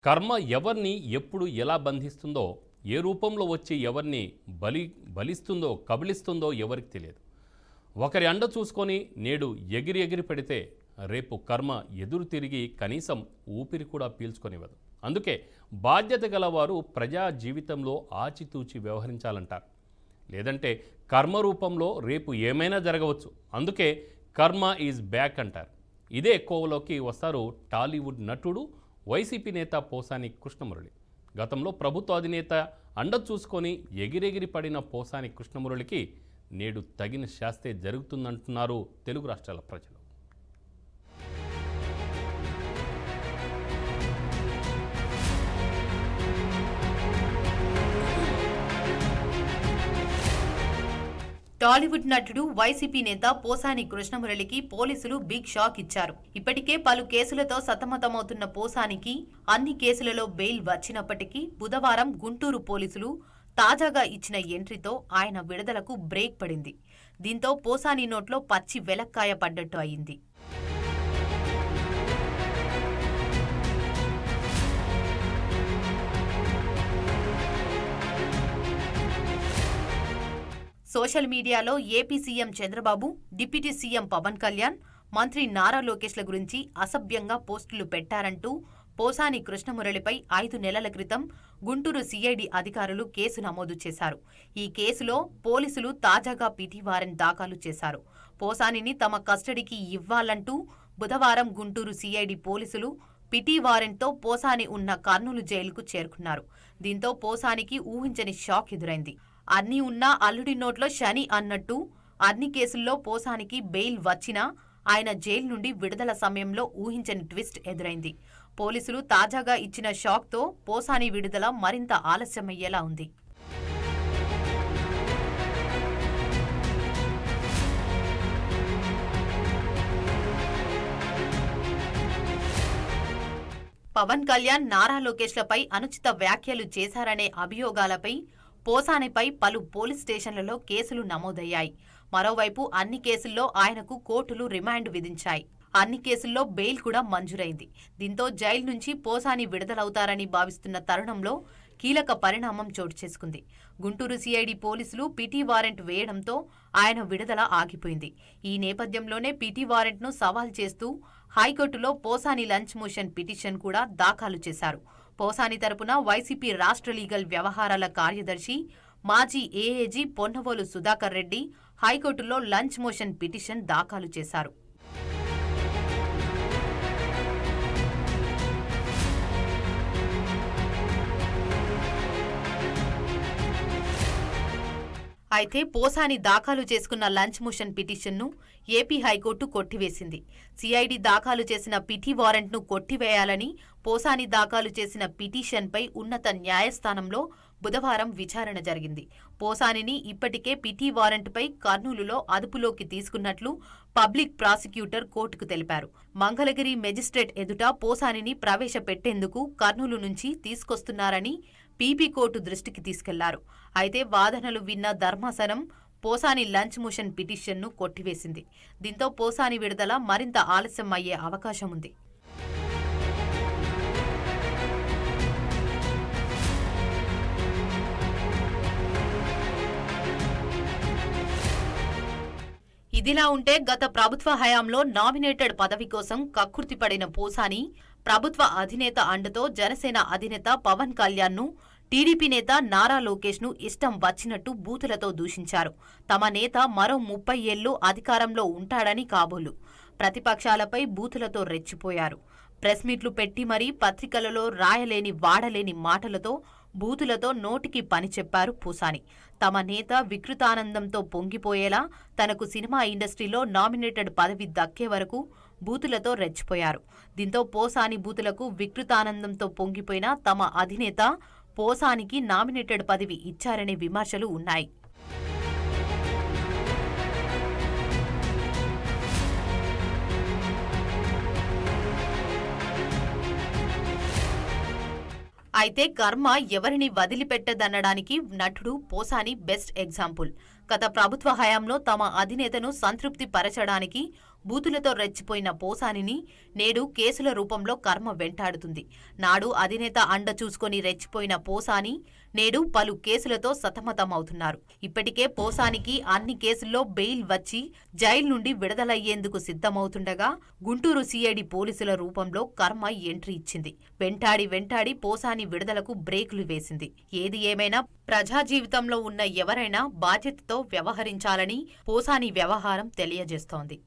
కర్మ ఎవరిని ఎప్పుడు ఎలా బంధిస్తుందో, ఏ రూపంలో వచ్చి ఎవరిని బలిస్తుందో, కబళిస్తుందో ఎవరికి తెలియదు. ఒకరి అండ చూసుకొని నేడు ఎగిరి ఎగిరి పెడితే రేపు కర్మ ఎదురు తిరిగి కనీసం ఊపిరి కూడా పీల్చుకొనివ్వదు. అందుకే బాధ్యత గలవారు ప్రజా జీవితంలో ఆచితూచి వ్యవహరించాలంటారు. లేదంటే కర్మ రూపంలో రేపు ఏమైనా జరగవచ్చు. అందుకే కర్మ ఈజ్ బ్యాక్ అంటారు. ఇదే కోవలోకి వస్తారు టాలీవుడ్ నటుడు, వైసీపీ నేత పోసాని కృష్ణమురళి. గతంలో ప్రభుత్వ అధినేత అండ చూసుకొని ఎగిరెగిరి పడిన పోసాని కృష్ణమురళికి నేడు తగిన శాస్తే జరుగుతుందంటున్నారు తెలుగు రాష్ట్రాల ప్రజలు. టాలీవుడ్ నటుడు, వైసీపీ నేత పోసాని కృష్ణమురళికి పోలీసులు బిగ్ షాక్ ఇచ్చారు. ఇప్పటికే పలు కేసులతో సతమతమవుతున్న పోసానికి అన్ని కేసులలో బెయిల్ వచ్చినప్పటికీ బుధవారం గుంటూరు పోలీసులు తాజాగా ఇచ్చిన ఎంట్రీతో ఆయన విడుదలకు బ్రేక్ పడింది. దీంతో పోసాని నోట్లో పచ్చి వెలక్కాయ పడ్డట్టు అయింది. సోషల్ మీడియాలో AP CM Chandrababu, deputy CM Pawan Kalyan, మంత్రి నారా లోకేష్ల గురించి అసభ్యంగా పోస్టులు పెట్టారంటూ పోసాని కృష్ణమురళిపై 5 నెలల క్రితం గుంటూరు సిఐడి అధికారులు కేసు నమోదు చేశారు. ఈ కేసులో పోలీసులు తాజాగా పిటి వారెంట్ దాఖలు చేశారు. పోసానిని తమ కస్టడీకి ఇవ్వాలంటూ బుధవారం గుంటూరు సిఐడి పోలీసులు పిటి వారెంట్తో పోసాని ఉన్న కర్నూలు జైలుకు చేరుకున్నారు. దీంతో పోసానికి ఊహించని షాక్ ఎదురైంది. అన్నీ ఉన్నా అల్లుడి నోట్లో శని అన్నట్టు అన్ని కేసుల్లో పోసానికి బెయిల్ వచ్చినా ఆయన జైలు నుండి విడుదల సమయంలో ఊహించని ట్విస్ట్ ఎదురైంది. పోలీసులు తాజాగా ఇచ్చిన షాక్తో పోసాని విడుదల మరింత ఆలస్యమయ్యేలా ఉంది. పవన్ కళ్యాణ్, నారా లోకేష్లపై అనుచిత వ్యాఖ్యలు చేశారనే అభియోగాలపై పోసానిపై పలు పోలీస్ స్టేషన్లలో కేసులు నమోదయ్యాయి. మరోవైపు అన్ని కేసుల్లో ఆయనకు కోర్టులు రిమాండ్ విధించాయి. అన్ని కేసుల్లో బెయిల్ కూడా మంజూరైంది. దీంతో జైలు నుంచి పోసాని విడుదలవుతారని భావిస్తున్న తరుణంలో కీలక పరిణామం చోటు చేసుకుంది. గుంటూరు సిఐడి పోలీసులు పిటి వారెంట్ వేయడంతో ఆయన విడుదల ఆగిపోయింది. ఈ నేపథ్యంలోనే పిటి వారెంట్ను సవాల్ చేస్తూ హైకోర్టులో పోసాని లంచ్ మోషన్ పిటిషన్ కూడా దాఖలు చేశారు. పోసాని తరపున వైసీపీ రాష్ట్ర లీగల్ వ్యవహారాల కార్యదర్శి, మాజీ ఏఏజీ పొన్నవోలు సుధాకర్ రెడ్డి హైకోర్టులో లంచ్ మోషన్ పిటిషన్ దాఖలు చేశారు. అయితే పోసాని దాఖలు చేసుకున్న లంచ్ మోషన్ పిటిషన్ను ఏపీ హైకోర్టు కొట్టివేసింది. సిఐడి దాఖలు చేసిన పిటి వారెంట్ను కొట్టివేయాలని పోసాని దాఖలు చేసిన పిటిషన్పై ఉన్నత న్యాయస్థానంలో బుధవారం విచారణ జరిగింది. పోసానిని ఇప్పటికే పిటి వారెంట్పై కర్నూలులో అదుపులోకి తీసుకున్నట్లు పబ్లిక్ ప్రాసిక్యూటర్ కోర్టుకు తెలిపారు. మంగళగిరి మెజిస్ట్రేట్ ఎదుట పోసానిని ప్రవేశపెట్టేందుకు కర్నూలు నుంచి తీసుకొస్తున్నారని పీపీ కోర్టు దృష్టికి తీసుకెళ్లారు. అయితే వాదనలు విన్న ధర్మాసనం పోసాని లంచ్ మోషన్ పిటిషన్ను కొట్టివేసింది. దీంతో పోసాని విడుదల మరింత ఆలస్యం అయ్యే అవకాశం ఉంది. ఇదిలా ఉంటే గత ప్రభుత్వ హయాంలో నామినేటెడ్ పదవి కోసం కక్కుర్తిపడిన పోసాని ప్రభుత్వ అధినేత అండతో జనసేన అధినేత పవన్ కళ్యాణ్ను, టీడీపీ నేత నారా లోకేష్ను ఇష్టం వచ్చినట్టు బూతులతో దూషించారు. తమ నేత మరో 30 ఏళ్లు అధికారంలో ఉంటాడని కాబోలు. ప్రతిపక్షాలపై బూతులతో రెచ్చిపోయారు. ప్రెస్ మీట్లు పెట్టి మరీ పత్రికలలో రాయలేని వాడలేని మాటలతో బూతులతో నోటికి పని చెప్పారు పోసాని. తమ నేత వికృతానందంతో పొంగిపోయేలా తనకు సినిమా ఇండస్ట్రీలో నామినేటెడ్ పదవి దక్కే వరకు బూతులతో రెచ్చిపోయారు. దీంతో పోసాని బూతులకు వికృతానందంతో పొంగిపోయిన తమ అధినేత పోసానికి నామినేటెడ్ పదవి ఇచ్చారనే విమర్శలు ఉన్నాయి. అయితే కర్మ ఎవరిని వదిలిపెట్టదనడానికి నటుడు పోసాని బెస్ట్ ఎగ్జాంపుల్. గత ప్రభుత్వ హయాంలో తమ అధినేతను సంతృప్తి పరచడానికి బూతులతో రెచ్చిపోయిన పోసానిని నేడు కేసుల రూపంలో కర్మ వెంటాడుతుంది. నాడు అధినేత అండ చూసుకొని రెచ్చిపోయిన పోసాని నేడు పలు కేసులతో సతమతమవుతున్నారు. ఇప్పటికే పోసానికి అన్ని కేసుల్లో బెయిల్ వచ్చి జైలు నుండి విడుదలయ్యేందుకు సిద్ధమవుతుండగా గుంటూరు సిఐడి పోలీసుల రూపంలో కర్మ ఎంట్రీ ఇచ్చింది. వెంటాడి పోసాని విడుదలకు బ్రేకులు వేసింది. ఏది ఏమైనా ప్రజా జీవితంలో ఉన్న ఎవరైనా బాధ్యతతో వ్యవహరించాలని పోసాని వ్యవహారం తెలియజేస్తోంది.